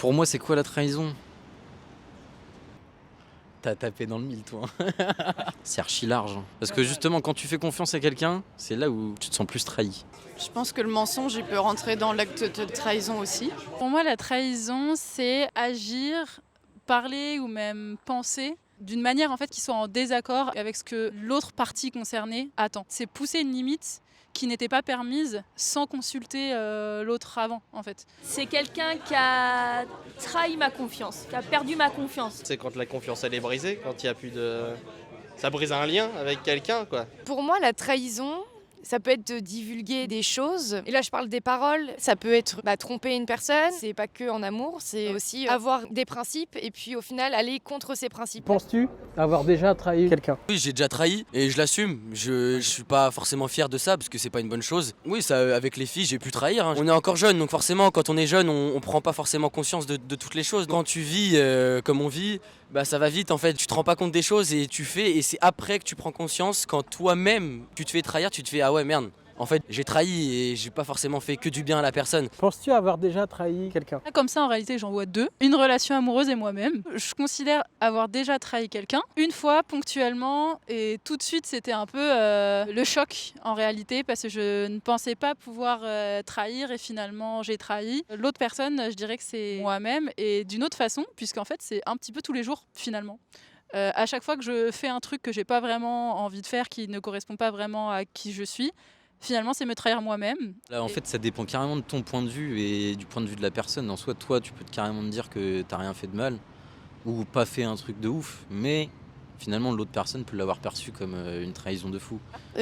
Pour moi, c'est quoi la trahison? T'as tapé dans le mille, toi. C'est archi large, hein. Parce que justement, quand tu fais confiance à quelqu'un, c'est là où tu te sens plus trahi. Je pense que le mensonge, il peut rentrer dans l'acte de trahison aussi. Pour moi, la trahison, c'est agir, parler ou même penser d'une manière en fait qui soit en désaccord avec ce que l'autre partie concernée attend. C'est pousser une limite qui n'était pas permise sans consulter l'autre avant en fait. C'est quelqu'un qui a trahi ma confiance, qui a perdu ma confiance. C'est quand la confiance elle est brisée, quand il n'y a plus de... Ça brise un lien avec quelqu'un, quoi. Pour moi, la trahison, ça peut être de divulguer des choses. Et là, je parle des paroles. Ça peut être tromper une personne. C'est pas que en amour, c'est aussi avoir des principes et puis au final aller contre ces principes. Penses-tu avoir déjà trahi quelqu'un? Oui, j'ai déjà trahi et je l'assume. Je suis pas forcément fier de ça parce que c'est pas une bonne chose. Oui, ça, avec les filles, j'ai pu trahir, hein. On est encore jeune, donc forcément, quand on est jeune, on prend pas forcément conscience de toutes les choses. Quand tu vis comme on vit, ça va vite en fait. Tu te rends pas compte des choses et tu fais, et c'est après que tu prends conscience, quand toi-même tu te fais trahir, tu te fais ah ouais merde. En fait, j'ai trahi et j'ai pas forcément fait que du bien à la personne. Penses-tu avoir déjà trahi quelqu'un? Comme ça, en réalité, j'en vois deux. Une relation amoureuse et moi-même. Je considère avoir déjà trahi quelqu'un. Une fois, ponctuellement, et tout de suite, c'était un peu le choc, en réalité, parce que je ne pensais pas pouvoir trahir, et finalement, j'ai trahi. L'autre personne, je dirais que c'est moi-même, et d'une autre façon, puisqu'en fait, c'est un petit peu tous les jours, finalement. À chaque fois que je fais un truc que j'ai pas vraiment envie de faire, qui ne correspond pas vraiment à qui je suis, finalement, c'est me trahir moi-même. Là, en fait, ça dépend carrément de ton point de vue et du point de vue de la personne. En soi, toi, tu peux carrément te dire que t'as rien fait de mal ou pas fait un truc de ouf, mais finalement, l'autre personne peut l'avoir perçu comme une trahison de fou.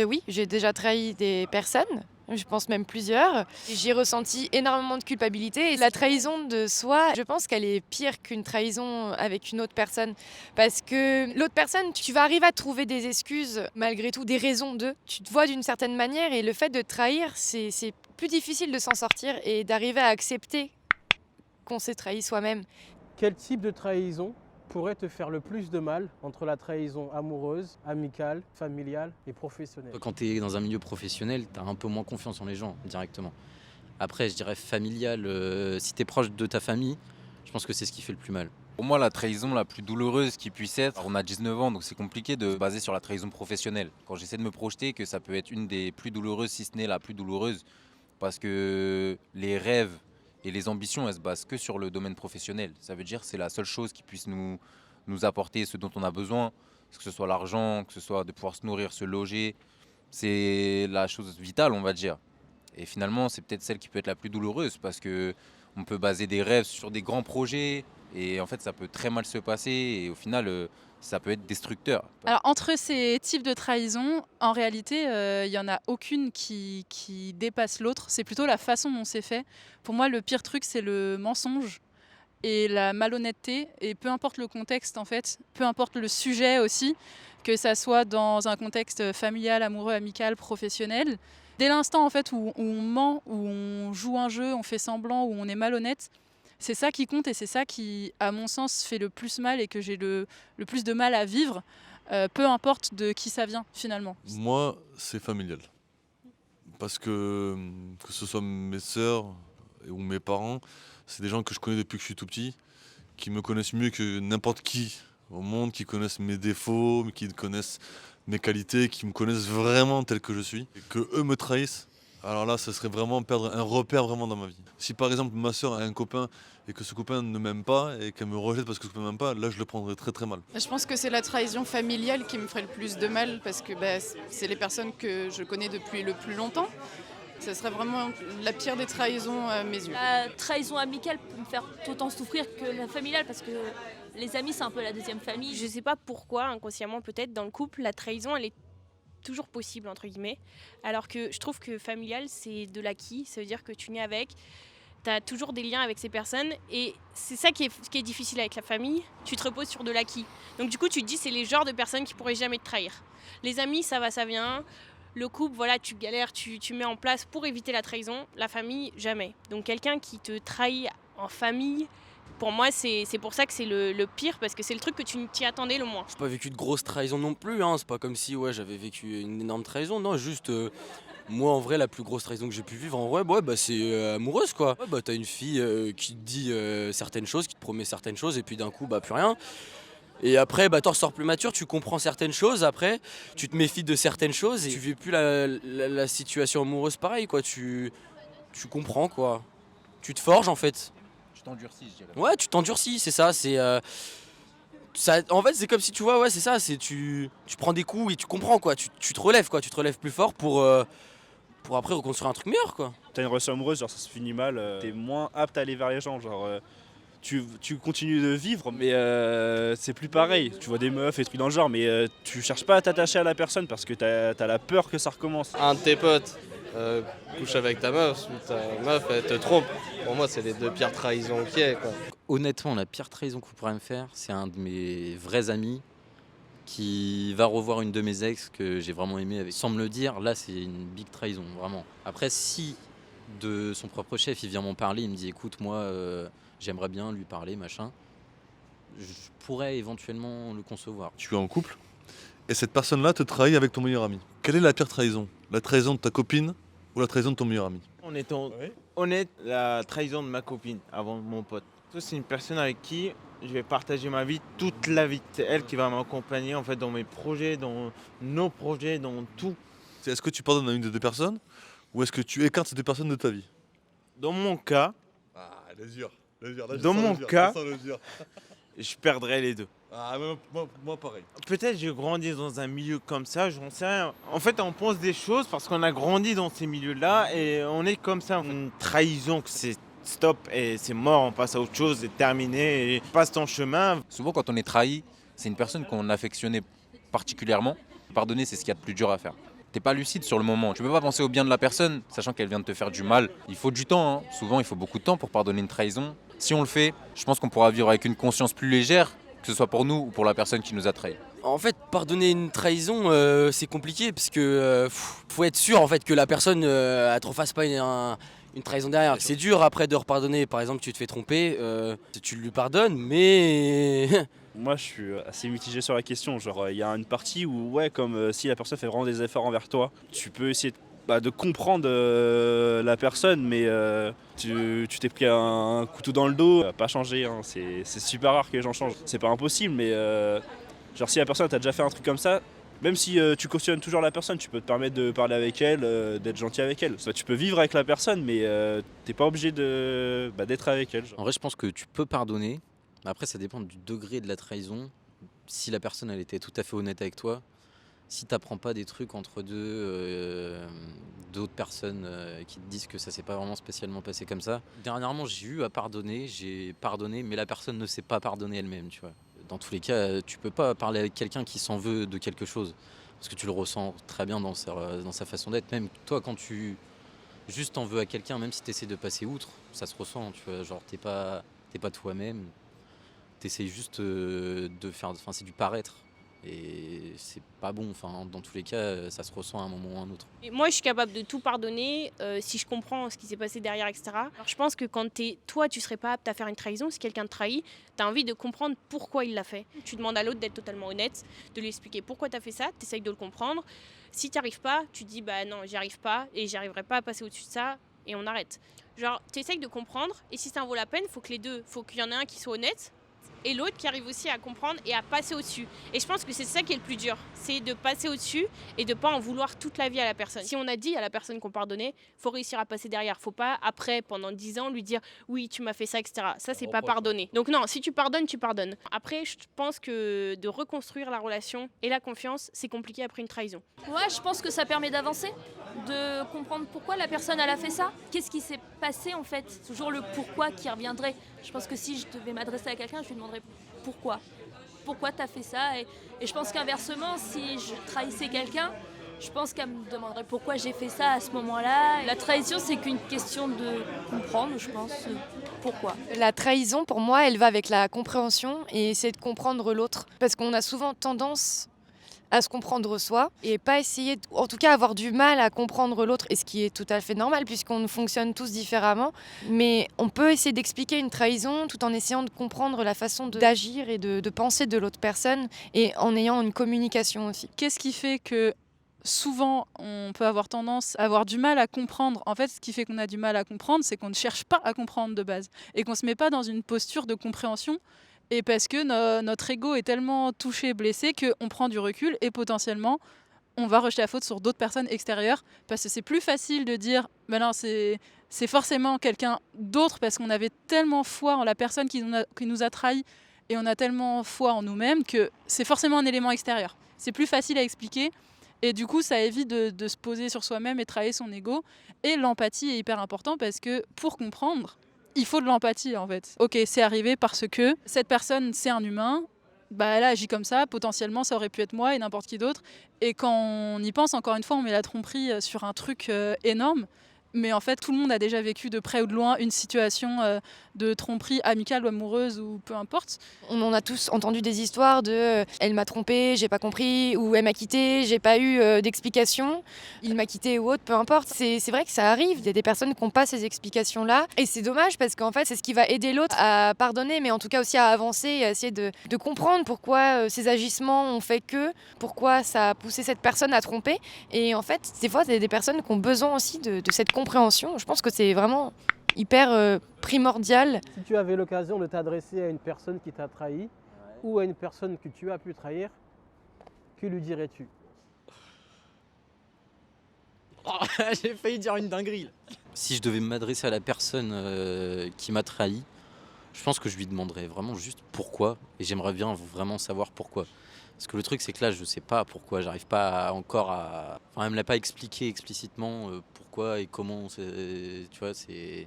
Oui, j'ai déjà trahi des personnes. Je pense même plusieurs. J'ai ressenti énormément de culpabilité. Et la trahison de soi, je pense qu'elle est pire qu'une trahison avec une autre personne. Parce que l'autre personne, tu vas arriver à trouver des excuses, malgré tout, des raisons d'eux. Tu te vois d'une certaine manière et le fait de trahir, c'est plus difficile de s'en sortir et d'arriver à accepter qu'on s'est trahi soi-même. Quel type de trahison pourrait te faire le plus de mal entre la trahison amoureuse, amicale, familiale et professionnelle? Quand tu es dans un milieu professionnel, tu as un peu moins confiance en les gens directement. Après, je dirais familial, si tu es proche de ta famille, je pense que c'est ce qui fait le plus mal. Pour moi, la trahison la plus douloureuse qui puisse être, on a 19 ans, donc c'est compliqué de se baser sur la trahison professionnelle. Quand j'essaie de me projeter, que ça peut être une des plus douloureuses, si ce n'est la plus douloureuse, parce que les rêves et les ambitions, elles se basent que sur le domaine professionnel. Ça veut dire que c'est la seule chose qui puisse nous apporter ce dont on a besoin, que ce soit l'argent, que ce soit de pouvoir se nourrir, se loger. C'est la chose vitale, on va dire. Et finalement, c'est peut-être celle qui peut être la plus douloureuse parce qu'on peut baser des rêves sur des grands projets et en fait, ça peut très mal se passer et au final, ça peut être destructeur. Alors, entre ces types de trahison, en réalité, il n'y en a aucune qui dépasse l'autre. C'est plutôt la façon dont c'est fait. Pour moi, le pire truc, c'est le mensonge et la malhonnêteté. Et peu importe le contexte, en fait, peu importe le sujet aussi, que ça soit dans un contexte familial, amoureux, amical, professionnel. Dès l'instant, en fait, où on ment, où on joue un jeu, on fait semblant, où on est malhonnête, c'est ça qui compte et c'est ça qui, à mon sens, fait le plus mal et que j'ai le plus de mal à vivre, peu importe de qui ça vient finalement. Moi, c'est familial. Parce que ce soit mes sœurs ou mes parents, c'est des gens que je connais depuis que je suis tout petit, qui me connaissent mieux que n'importe qui au monde, qui connaissent mes défauts, qui connaissent mes qualités, qui me connaissent vraiment tel que je suis. Et que eux me trahissent, alors là, ce serait vraiment perdre un repère vraiment dans ma vie. Si par exemple ma sœur a un copain et que ce copain ne m'aime pas et qu'elle me rejette parce que ce copain ne m'aime pas, là je le prendrais très très mal. Je pense que c'est la trahison familiale qui me ferait le plus de mal parce que c'est les personnes que je connais depuis le plus longtemps. Ce serait vraiment la pire des trahisons à mes yeux. La trahison amicale peut me faire autant souffrir que la familiale parce que les amis, c'est un peu la deuxième famille. Je sais pas pourquoi, inconsciemment peut-être, dans le couple, la trahison, elle est toujours possible, entre guillemets. Alors que je trouve que familial, c'est de l'acquis. Ça veut dire que tu nais avec, tu as toujours des liens avec ces personnes. Et c'est ça qui est difficile avec la famille. Tu te reposes sur de l'acquis. Donc du coup, tu te dis, c'est les genres de personnes qui pourraient jamais te trahir. Les amis, ça va, ça vient. Le couple, voilà, tu galères, tu mets en place pour éviter la trahison. La famille, jamais. Donc quelqu'un qui te trahit en famille, pour moi, c'est pour ça que c'est le pire, parce que c'est le truc que tu t'y attendais le moins. J'ai pas vécu de grosses trahisons non plus, hein. C'est pas comme si j'avais vécu une énorme trahison, non, juste Moi, en vrai, la plus grosse trahison que j'ai pu vivre, en vrai, ouais, bah, c'est amoureuse, quoi. Ouais, bah, t'as une fille qui te dit certaines choses, qui te promet certaines choses, et puis d'un coup, bah, plus rien. Et après, bah, t'en ressors plus mature, tu comprends certaines choses, après, tu te méfies de certaines choses, et tu vis plus la situation amoureuse pareil, quoi. Tu comprends, quoi. Tu te forges, en fait. Tu t'endurcis, je dirais. Ouais, tu t'endurcis, c'est ça, en fait, c'est comme si tu vois, ouais, c'est ça, tu prends des coups et tu comprends, quoi. Tu te relèves, quoi. Tu te relèves plus fort pour après reconstruire un truc meilleur, quoi. T'as une relation amoureuse, genre ça se finit mal, t'es moins apte à aller vers les gens, genre tu continues de vivre, mais c'est plus pareil. Tu vois des meufs et trucs dans le genre, mais tu cherches pas à t'attacher à la personne parce que t'as la peur que ça recommence. Un de tes potes couche avec ta meuf, ou ta meuf elle te trompe. Pour moi, c'est les deux pires trahisons qu'il y ait, quoi. Honnêtement, la pire trahison qu'on pourrait me faire, c'est un de mes vrais amis qui va revoir une de mes ex que j'ai vraiment aimé sans me le dire. Là, c'est une big trahison, vraiment. Après, si de son propre chef, il vient m'en parler, il me dit écoute, moi, j'aimerais bien lui parler, machin, je pourrais éventuellement le concevoir. Tu es en couple et cette personne-là te trahit avec ton meilleur ami. Quelle est la pire trahison? La trahison de ta copine ou la trahison de ton meilleur ami? En étant honnête, la trahison de ma copine avant mon pote. C'est une personne avec qui je vais partager ma vie toute la vie. C'est elle qui va m'accompagner en fait dans mes projets, dans nos projets, dans tout. Est-ce que tu pardonnes à une des deux personnes ou est-ce que tu écartes ces deux personnes de ta vie? Dans mon cas, dans mon cas, je perdrai les deux. Ah, moi pareil. Peut-être j'ai grandi dans un milieu comme ça, j'en sais rien. En fait, on pense des choses parce qu'on a grandi dans ces milieux-là et on est comme ça. Une trahison, c'est stop et c'est mort, on passe à autre chose, c'est terminé et passe ton chemin. Souvent, quand on est trahi, c'est une personne qu'on affectionnait particulièrement. Pardonner, c'est ce qu'il y a de plus dur à faire. T'es pas lucide sur le moment. Tu peux pas penser au bien de la personne, sachant qu'elle vient de te faire du mal. Il faut du temps, hein. Souvent, il faut beaucoup de temps pour pardonner une trahison. Si on le fait, je pense qu'on pourra vivre avec une conscience plus légère, que ce soit pour nous ou pour la personne qui nous a trahis. En fait, pardonner une trahison, c'est compliqué parce que faut être sûr en fait que la personne elle te refasse pas une trahison derrière. C'est dur après de repardonner. Par exemple, tu te fais tromper, tu lui pardonnes, mais Moi, je suis assez mitigé sur la question. Genre, il y a une partie où, ouais, comme si la personne fait vraiment des efforts envers toi, tu peux essayer de comprendre la personne, mais tu t'es pris un couteau dans le dos. Pas changer, hein. C'est super rare que les gens changent. C'est pas impossible, mais genre si la personne t'a déjà fait un truc comme ça, même si tu cautionnes toujours la personne, tu peux te permettre de parler avec elle, d'être gentil avec elle. Tu peux vivre avec la personne, mais t'es pas obligé d'être avec elle. Genre. En vrai, je pense que tu peux pardonner. Après, ça dépend du degré de la trahison. Si la personne elle était tout à fait honnête avec toi, si t'apprends pas des trucs entre d'autres personnes qui te disent que ça s'est pas vraiment spécialement passé comme ça. Dernièrement, j'ai pardonné, mais la personne ne s'est pas pardonner elle-même, tu vois. Dans tous les cas, tu peux pas parler avec quelqu'un qui s'en veut de quelque chose, parce que tu le ressens très bien dans sa façon d'être. Même toi, quand tu juste en veux à quelqu'un, même si tu essaies de passer outre, ça se ressent, tu vois. Genre, t'es pas toi-même, t'essayes juste de faire... Enfin, c'est du paraître. Et c'est pas bon, enfin, dans tous les cas, ça se ressent à un moment ou à un autre. Et moi, je suis capable de tout pardonner si je comprends ce qui s'est passé derrière, etc. Alors, je pense que quand toi, tu serais pas apte à faire une trahison, si quelqu'un te trahit, tu as envie de comprendre pourquoi il l'a fait. Tu demandes à l'autre d'être totalement honnête, de lui expliquer pourquoi tu as fait ça, tu essayes de le comprendre. Si tu n'y arrives pas, tu dis bah non, j'y arrive pas et j'y arriverai pas à passer au-dessus de ça et on arrête. Genre, tu essayes de comprendre et si ça en vaut la peine, faut qu'il y en ait un qui soit honnête et l'autre qui arrive aussi à comprendre et à passer au-dessus. Et je pense que c'est ça qui est le plus dur, c'est de passer au-dessus et de pas en vouloir toute la vie à la personne. Si on a dit à la personne qu'on pardonnait, faut réussir à passer derrière. Faut pas, après, pendant 10 ans, lui dire « oui, tu m'as fait ça, etc. » Ça, c'est pas pardonner. Donc non, si tu pardonnes, tu pardonnes. Après, je pense que de reconstruire la relation et la confiance, c'est compliqué après une trahison. Ouais, je pense que ça permet d'avancer, de comprendre pourquoi la personne elle a fait ça. Qu'est-ce qui s'est passé en fait? C'est toujours le pourquoi qui reviendrait. Je pense que si je devais m'adresser à quelqu'un, je lui demanderais pourquoi. Pourquoi t'as fait ça et je pense qu'inversement, si je trahissais quelqu'un, je pense qu'elle me demanderait pourquoi j'ai fait ça à ce moment-là. La trahison, c'est qu'une question de comprendre, je pense, pourquoi. La trahison, pour moi, elle va avec la compréhension et essayer de comprendre l'autre. Parce qu'on a souvent tendance à se comprendre soi et pas essayer, en tout cas avoir du mal à comprendre l'autre, et ce qui est tout à fait normal puisqu'on fonctionne tous différemment. Mais on peut essayer d'expliquer une trahison tout en essayant de comprendre la façon d'agir et de penser de l'autre personne et en ayant une communication aussi. Qu'est-ce qui fait que souvent, on peut avoir tendance à avoir du mal à comprendre. En fait, ce qui fait qu'on a du mal à comprendre, c'est qu'on ne cherche pas à comprendre de base et qu'on ne se met pas dans une posture de compréhension. Et parce que notre ego est tellement touché, blessé, qu'on prend du recul et potentiellement, on va rejeter la faute sur d'autres personnes extérieures parce que c'est plus facile de dire ben non, c'est forcément quelqu'un d'autre parce qu'on avait tellement foi en la personne qui nous a trahis et on a tellement foi en nous-mêmes que c'est forcément un élément extérieur. C'est plus facile à expliquer et du coup, ça évite de se poser sur soi-même et travailler son ego. Et l'empathie est hyper important parce que pour comprendre, il faut de l'empathie en fait. Ok, c'est arrivé parce que cette personne, c'est un humain. Bah, elle a agi comme ça, potentiellement ça aurait pu être moi et n'importe qui d'autre. Et quand on y pense, encore une fois, on met la tromperie sur un truc énorme. Mais en fait, tout le monde a déjà vécu de près ou de loin une situation de tromperie amicale ou amoureuse ou peu importe. On en a tous entendu des histoires de elle m'a trompé, j'ai pas compris, ou elle m'a quitté, j'ai pas eu d'explication, il m'a quitté ou autre, peu importe. C'est vrai que ça arrive, il y a des personnes qui n'ont pas ces explications-là. Et c'est dommage parce qu'en fait, c'est ce qui va aider l'autre à pardonner, mais en tout cas aussi à avancer et à essayer de comprendre pourquoi ces agissements ont fait que, pourquoi ça a poussé cette personne à tromper. Et en fait, des fois, il y a des personnes qui ont besoin aussi de cette compréhension. Je pense que c'est vraiment hyper primordial. Si tu avais l'occasion de t'adresser à une personne qui t'a trahi ou à une personne que tu as pu trahir, que lui dirais-tu? J'ai failli dire une dinguerie. Si je devais m'adresser à la personne qui m'a trahi, je pense que je lui demanderais vraiment juste pourquoi. Et j'aimerais bien vraiment savoir pourquoi. Parce que le truc, c'est que là, je sais pas pourquoi. J'arrive pas encore à. Enfin, elle me l'a pas expliqué explicitement pourquoi et comment. Tu vois, c'est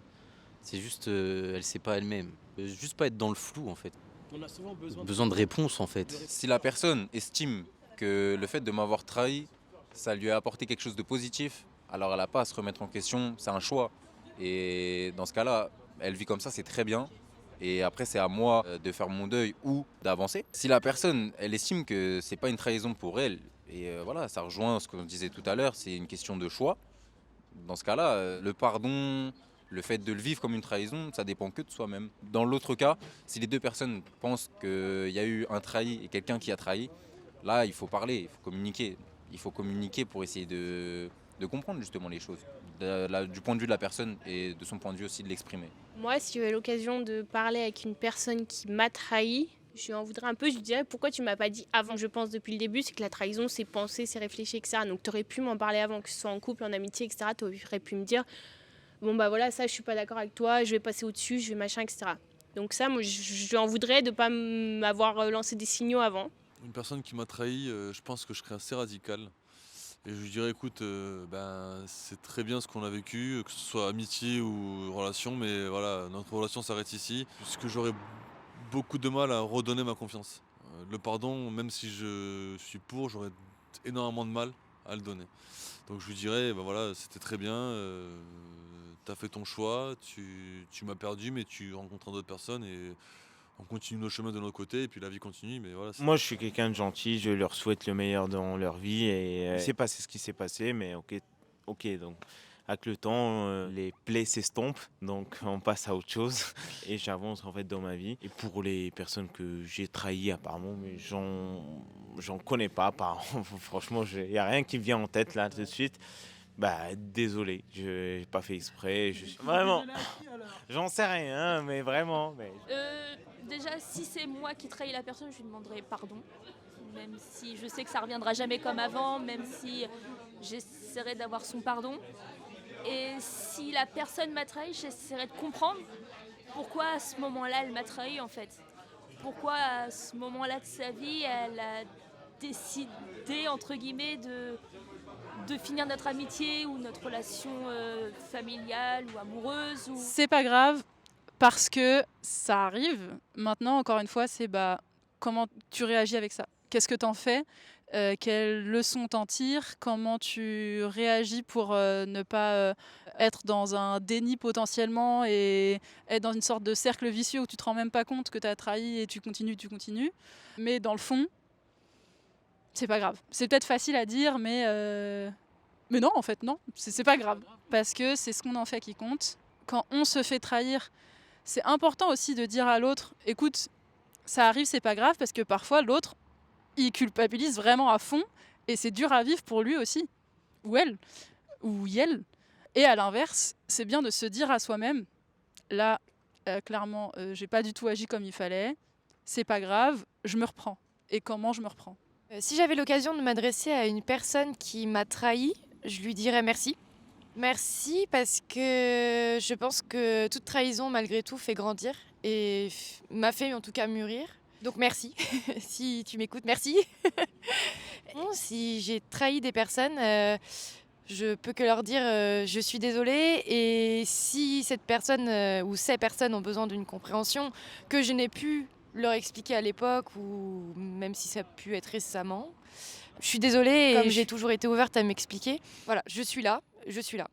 juste. Elle sait pas elle-même. Juste pas être dans le flou, en fait. On a souvent Besoin de réponse, en fait. Si la personne estime que le fait de m'avoir trahi, ça lui a apporté quelque chose de positif, alors elle n'a pas à se remettre en question, c'est un choix. Et dans ce cas-là, elle vit comme ça, c'est très bien. Et après, c'est à moi de faire mon deuil ou d'avancer. Si la personne, elle estime que c'est pas une trahison pour elle, et voilà, ça rejoint ce qu'on disait tout à l'heure, c'est une question de choix. Dans ce cas-là, le pardon, le fait de le vivre comme une trahison, ça dépend que de soi-même. Dans l'autre cas, si les deux personnes pensent qu'il y a eu un trahi et quelqu'un qui a trahi, là, il faut parler, il faut communiquer. Il faut communiquer pour essayer de comprendre justement les choses, du point de vue de la personne et de son point de vue aussi de l'exprimer. Moi, si j'avais l'occasion de parler avec une personne qui m'a trahi, je lui en voudrais un peu, je lui dirais pourquoi tu m'as pas dit avant. Je pense depuis le début, c'est que la trahison, c'est penser, c'est réfléchir, etc. Donc tu aurais pu m'en parler avant, que ce soit en couple, en amitié, etc. Tu aurais pu me dire, bon bah voilà, ça je suis pas d'accord avec toi, je vais passer au-dessus, je vais machin, etc. Donc ça, moi, je lui en voudrais de pas m'avoir lancé des signaux avant. Une personne qui m'a trahi, je pense que je serais assez radical. Et je lui dirais, écoute, c'est très bien ce qu'on a vécu, que ce soit amitié ou relation, mais voilà, notre relation s'arrête ici. Puisque j'aurais beaucoup de mal à redonner ma confiance. Le pardon, même si je suis pour, j'aurais énormément de mal à le donner. Donc je lui dirais, voilà, c'était très bien, t'as fait ton choix, tu m'as perdu, mais tu rencontres d'autres personnes et on continue nos chemins de notre côté et puis la vie continue. Mais voilà, Moi, je suis quelqu'un de gentil, je leur souhaite le meilleur dans leur vie et il s'est passé ce qui s'est passé, mais ok, donc avec le temps, les plaies s'estompent, donc on passe à autre chose et j'avance en fait dans ma vie. Et pour les personnes que j'ai trahies apparemment, mais j'en connais pas apparemment. Franchement, il n'y a rien qui me vient en tête là tout de suite. Désolé, je n'ai pas fait exprès. Vraiment, j'en sais rien, mais vraiment. Déjà, si c'est moi qui trahis la personne, je lui demanderai pardon. Même si je sais que ça reviendra jamais comme avant, même si j'essaierai d'avoir son pardon. Et si la personne m'a trahi, j'essaierai de comprendre pourquoi à ce moment-là, elle m'a trahi en fait. Pourquoi à ce moment-là de sa vie, elle a décidé, entre guillemets, de finir notre amitié ou notre relation familiale ou amoureuse. C'est pas grave. Parce que ça arrive. Maintenant, encore une fois, c'est comment tu réagis avec ça. Qu'est-ce que t'en fais? Quelles leçons t'en tires? Comment tu réagis pour ne pas être dans un déni potentiellement et être dans une sorte de cercle vicieux où tu te rends même pas compte que t'as trahi et tu continues. Mais dans le fond, c'est pas grave. C'est peut-être facile à dire, mais non, en fait, non. C'est pas grave. Parce que c'est ce qu'on en fait qui compte. Quand on se fait trahir, c'est important aussi de dire à l'autre, écoute, ça arrive, c'est pas grave, parce que parfois l'autre, il culpabilise vraiment à fond Et c'est dur à vivre pour lui aussi, ou elle, ou elle. Et à l'inverse, c'est bien de se dire à soi-même, là, clairement, j'ai pas du tout agi comme il fallait, c'est pas grave, je me reprends. Et comment je me reprends? Si j'avais l'occasion de m'adresser à une personne qui m'a trahi, je lui dirais merci. Merci parce que je pense que toute trahison, malgré tout, fait grandir et m'a fait en tout cas mûrir. Donc merci, si tu m'écoutes, merci. Si j'ai trahi des personnes, je peux que leur dire je suis désolée, et si cette personne ou ces personnes ont besoin d'une compréhension que je n'ai pu leur expliquer à l'époque ou même si ça a pu être récemment, je suis désolée et j'ai toujours été ouverte à m'expliquer. Voilà, je suis là, je suis là.